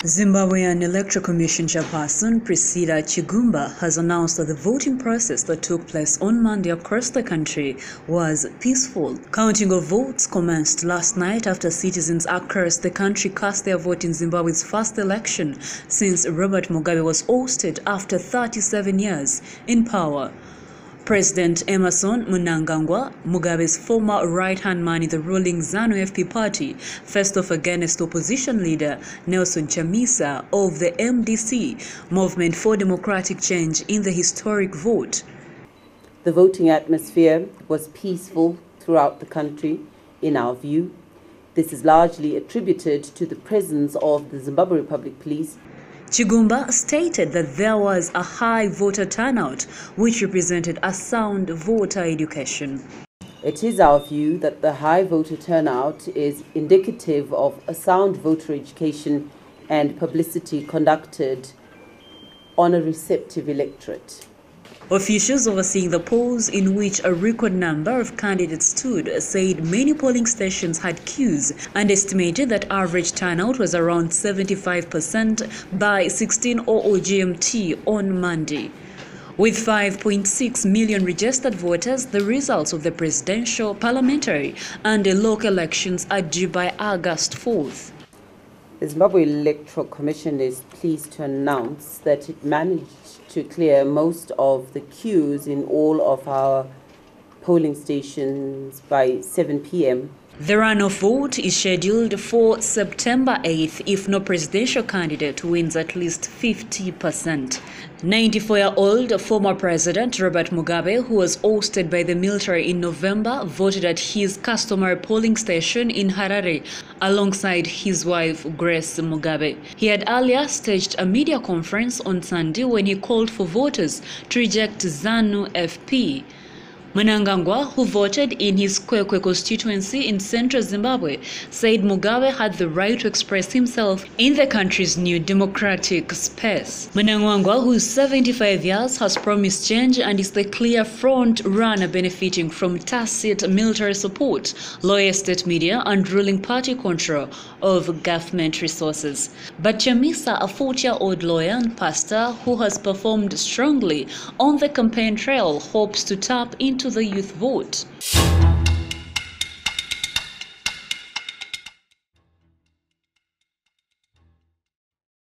Zimbabwean Electoral Commission chairperson Priscilla Chigumba has announced that the voting process that took place on Monday across the country was peaceful. Counting of votes commenced last night after citizens across the country cast their vote in Zimbabwe's first election since Robert Mugabe was ousted after 37 years in power. President Emmerson Mnangagwa, Mugabe's former right-hand man in the ruling ZANU-FP party, faced off against opposition leader Nelson Chamisa of the MDC, Movement for Democratic Change, in the historic vote. The voting atmosphere was peaceful throughout the country, in our view. This is largely attributed to the presence of the Zimbabwe Republic Police. Chigumba stated that there was a high voter turnout, which represented a sound voter education. It is our view that the high voter turnout is indicative of a sound voter education and publicity conducted on a receptive electorate. Officials overseeing the polls, in which a record number of candidates stood, said many polling stations had queues and estimated that average turnout was around 75% by 16:00 GMT on Monday. With 5.6 million registered voters, the results of the presidential, parliamentary and local elections are due by August 4th. The Zimbabwe Electoral Commission is pleased to announce that it managed to clear most of the queues in all of our polling stations by 7 p.m. The runoff vote is scheduled for September 8th if no presidential candidate wins at least 50%. 94-year-old former President Robert Mugabe, who was ousted by the military in November, voted at his customary polling station in Harare alongside his wife Grace Mugabe. He had earlier staged a media conference on Sunday when he called for voters to reject ZANU-FP. Mnangagwa, who voted in his Kwekwe constituency in central Zimbabwe, said Mugabe had the right to express himself in the country's new democratic space. Mnangagwa, who's 75 years, has promised change and is the clear front runner, benefiting from tacit military support, loyal state media and ruling party control of government resources. But Chamisa, a 40-year-old lawyer and pastor who has performed strongly on the campaign trail, hopes to tap into the youth vote.